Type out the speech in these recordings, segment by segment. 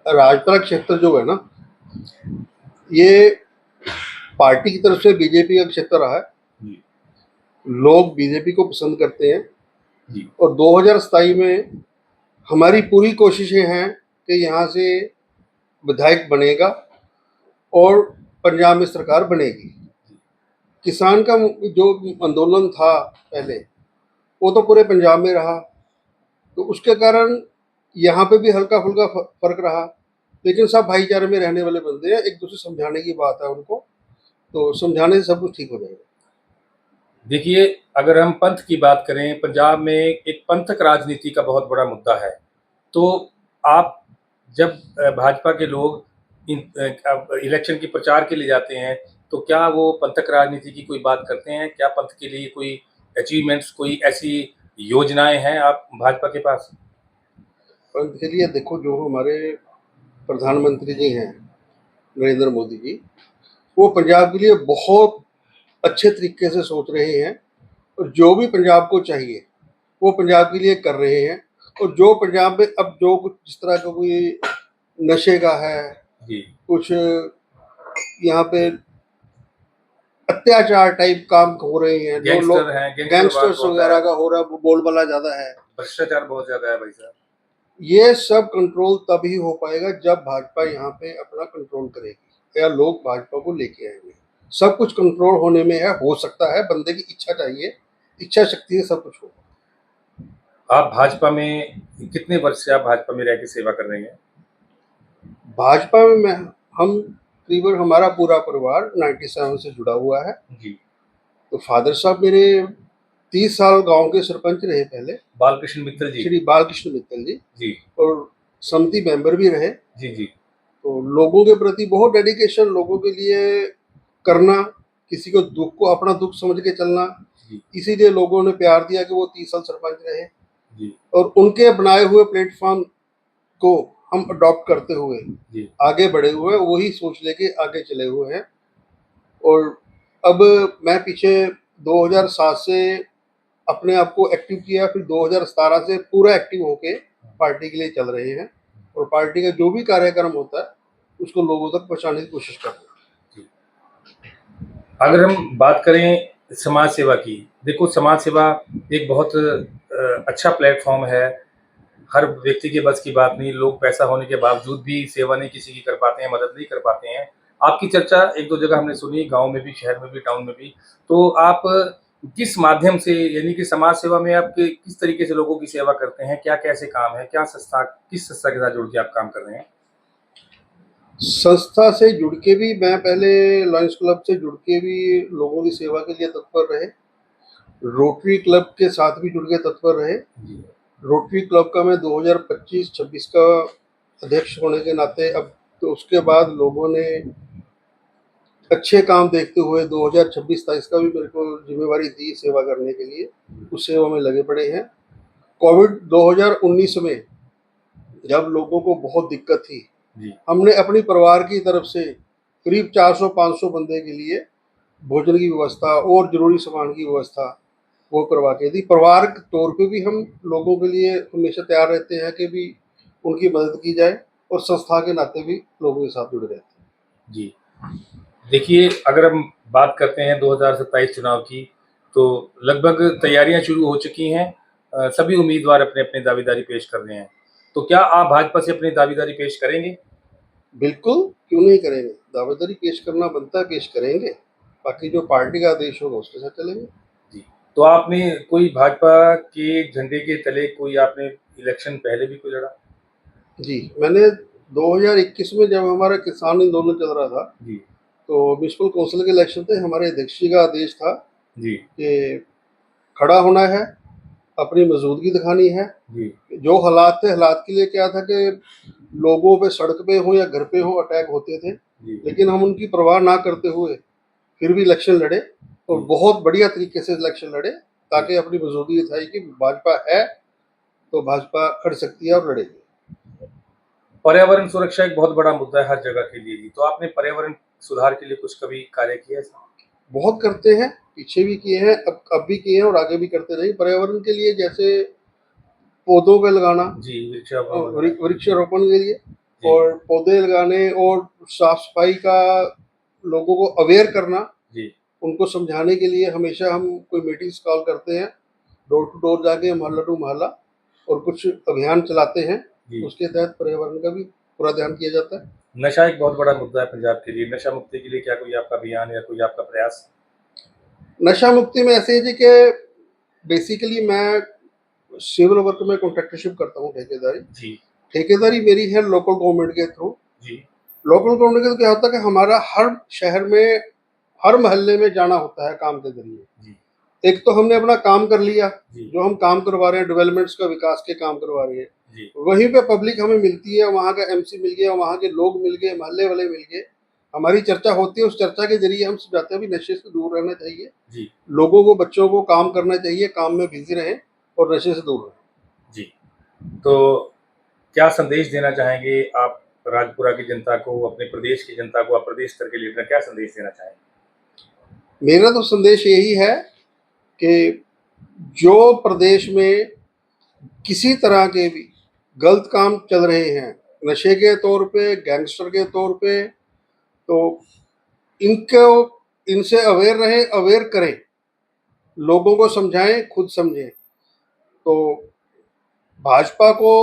राजपुरा क्षेत्र जो है ना, ये पार्टी की तरफ से बीजेपी का क्षेत्र रहा है। जी लोग बीजेपी को पसंद करते हैं जी और 2027 में हमारी पूरी कोशिशें हैं कि यहाँ से विधायक बनेगा और पंजाब में सरकार बनेगी। किसान का जो आंदोलन था पहले, वो तो पूरे पंजाब में रहा, तो उसके कारण यहाँ पे भी हल्का फुल्का फर्क रहा, लेकिन सब भाईचारे में रहने वाले बंदे हैं। एक दूसरे समझाने की बात है उनको, तो समझाने से सब कुछ ठीक हो जाएगा। देखिए, अगर हम पंथ की बात करें, पंजाब में एक पंथक राजनीति का बहुत बड़ा मुद्दा है। तो आप जब भाजपा के लोग इलेक्शन के प्रचार के लिए जाते हैं, तो क्या वो पंथक राजनीति की कोई बात करते हैं? क्या पंथ के लिए कोई अचीवमेंट्स, कोई ऐसी योजनाएं हैं आप भाजपा के पास? पंथ के लिए देखो, जो हमारे प्रधानमंत्री जी हैं नरेंद्र मोदी जी, वो पंजाब के लिए बहुत अच्छे तरीके से सोच रहे हैं और जो भी पंजाब को चाहिए वो पंजाब के लिए कर रहे हैं। और जो पंजाब में अब जो कुछ जिस तरह का कोई नशे का है, जी कुछ यहाँ पे अत्याचार टाइप काम हो रहे हैं, जो लोग गैंगस्टर हैं, गैंगस्टरवाद गैंगस्टर्स बहुत है, वगैरह का हो रहा है, वो बोलबाला ज़्यादा है, भ्रष्टाचार बहुत ज़्यादा है भाई साहब। ये सब कंट्रोल तभी हो पाएगा जब भाजपा यहाँ पे अपना कंट्रोल करेगी या लोग भाजपा को लेके आएंगे। सब कुछ कंट्रोल होने में है, हो सकता है, बंदे की इच्छा चाहिए, इच्छा शक्ति से सब कुछ होगा। आप भाजपा में कितने वर्ष से आप भाजपा में रह के सेवा कर रहे हैं? भाजपा में मैं हम करीबन हमारा पूरा परिवार 97 से जुड़ा हुआ है। जी तो फादर साहब मेरे 30 साल गांव के सरपंच रहे पहले, बालकृष्ण मित्तल जी। श्री बालकृष्ण मित्तल जी, जी और समिति मेंबर भी रहे। जी जी तो लोगों के प्रति बहुत डेडिकेशन, लोगों के लिए करना, किसी को दुख को अपना दुख समझ के चलना, जी इसीलिए लोगों ने प्यार दिया कि वो 30 साल सरपंच रहे। जी और उनके बनाए हुए प्लेटफॉर्म को हम अडॉप्ट करते हुए जी आगे बढ़े हुए हैं, वही सोच लेके आगे चले हुए हैं। और अब मैं पीछे 2007 से अपने आप को एक्टिव किया, फिर 2017 से पूरा एक्टिव होके पार्टी के लिए चल रहे हैं और पार्टी का जो भी कार्यक्रम होता है उसको लोगों तक पहुंचाने की कोशिश कर रहे हैं। अगर हम बात करें समाज सेवा की, देखो समाज सेवा एक बहुत अच्छा प्लेटफॉर्म है। हर व्यक्ति के बस की बात नहीं, लोग पैसा होने के बावजूद भी सेवा नहीं किसी की कर पाते हैं, मदद नहीं कर पाते हैं। आपकी चर्चा एक दो जगह हमने सुनी, गांव में भी, शहर में भी, टाउन में भी। तो आप किस माध्यम से, यानी कि समाज सेवा में आप किस तरीके से लोगों की सेवा करते हैं? क्या कैसे काम है? क्या संस्था, किस संस्था के साथ जुड़ के आप काम कर रहे हैं? संस्था से जुड़ के भी, मैं पहले लायंस क्लब से जुड़ के भी लोगों की सेवा के लिए तत्पर रहे, रोटरी क्लब के साथ भी जुड़ के तत्पर रहे। रोटरी क्लब का मैं 2025-26 का अध्यक्ष होने के नाते, अब तो उसके बाद लोगों ने अच्छे काम देखते हुए 2026-27 का भी मेरे को जिम्मेवारी दी सेवा करने के लिए, उस सेवा में लगे पड़े हैं। कोविड 2019 में जब लोगों को बहुत दिक्कत थी, हमने अपनी परिवार की तरफ से करीब 400-500 बंदे के लिए भोजन की व्यवस्था और जरूरी सामान की व्यवस्था वो करवा के दी। परिवार के तौर पे भी हम लोगों के लिए हमेशा तैयार रहते हैं कि भी उनकी मदद की जाए, और संस्था के नाते भी लोगों के साथ जुड़े रहते हैं। जी देखिए, अगर हम बात करते हैं 2027 चुनाव की, तो लगभग तैयारियां शुरू हो चुकी हैं। सभी उम्मीदवार अपने अपने दावेदारी पेश कर रहे हैं। तो क्या आप भाजपा से अपनी दावेदारी पेश करेंगे? बिल्कुल, क्यों नहीं करेंगे, दावेदारी पेश करना बनता है, पेश करेंगे। बाकी जो पार्टी का आदेश होगा उसके साथ चलेंगे। जी तो आपने कोई भाजपा के झंडे के तले कोई आपने इलेक्शन पहले भी कोई लड़ा? जी, मैंने 2021 में जब हमारा किसान आंदोलन चल रहा था, जी तो म्यूनसिपल काउंसिल के इलेक्शन थे, हमारे अध्यक्ष जी का आदेश था जी कि खड़ा होना है, अपनी मौजूदगी दिखानी है। जी जो हालात थे, हालात के लिए क्या था कि लोगों पे सड़क पे हो या घर पे हो अटैक होते थे, जी लेकिन हम उनकी परवाह ना करते हुए फिर भी इलेक्शन लड़े और जी बहुत बढ़िया तरीके से इलेक्शन लड़े, जी ताकि अपनी मौजूदगी दिखाई कि भाजपा है तो भाजपा खड़ सकती है और लड़ेगी। पर्यावरण सुरक्षा एक बहुत बड़ा मुद्दा है हर जगह के लिए ही। तो आपने पर्यावरण सुधार के लिए कुछ कभी कार्य किया है? बहुत करते हैं, पीछे भी किए हैं, अब भी किए हैं और आगे भी करते रहेंगे। पर्यावरण के लिए जैसे पौधों का लगाना, जी, वृक्षारोपण वगैरह। वृक्षारोपण के लिए, जी, और पौधे लगाने और साफ सफाई का लोगों को अवेयर करना, जी, उनको समझाने के लिए हमेशा हम कोई मीटिंग्स कॉल करते हैं, डोर टू डोर जाके, मोहल्ला टू मोहल्ला, और कुछ अभियान चलाते हैं। जी। उसके तहत पर्यावरण का भी पूरा ध्यान किया जाता है। नशा एक बहुत बड़ा मुद्दा है पंजाब के लिए। नशा मुक्ति के लिए क्या कोई आपका अभियान या कोई आपका प्रयास? नशा मुक्ति में ऐसे है जी कि बेसिकली मैं सिविल वर्क में कॉन्ट्रैक्टरशिप करता हूँ, ठेकेदारी। जी, ठेकेदारी मेरी है लोकल गवर्नमेंट के थ्रू। जी, लोकल गवर्नमेंट का क्या होता है कि हमारा हर शहर में, हर मोहल्ले में जाना होता है काम के ज़रिए। जी, एक तो हमने अपना काम कर लिया, जी, जो हम काम करवा रहे हैं, डेवलपमेंट्स का, विकास के काम करवा रहे हैं। जी, वहीं पे पब्लिक हमें मिलती है, वहाँ का एमसी मिल गया, वहाँ के लोग मिल गए, मोहल्ले वाले मिल गए, हमारी चर्चा होती है। उस चर्चा के ज़रिए हम समझाते हैं भी नशे से दूर रहना चाहिए, जी, लोगों को, बच्चों को काम करना चाहिए, काम में बिज़ी रहें और नशे से दूर रहें। जी। तो क्या संदेश देना चाहेंगे आप राजपुरा की जनता को, अपने प्रदेश की जनता को, आप प्रदेश स्तर के लीडर, क्या संदेश देना चाहेंगे? मेरा तो संदेश यही है कि जो प्रदेश में किसी तरह के भी गलत काम चल रहे हैं, नशे के तौर पे, गैंगस्टर के तौर पे, तो इनको, इनसे अवेयर रहें, अवेयर करें, लोगों को समझाएं, खुद समझें। तो भाजपा को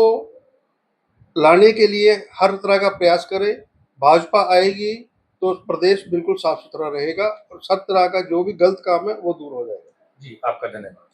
लाने के लिए हर तरह का प्रयास करें। भाजपा आएगी तो प्रदेश बिल्कुल साफ सुथरा रहेगा और सब तरह का जो भी गलत काम है वो दूर हो जाएगा। जी, आपका धन्यवाद।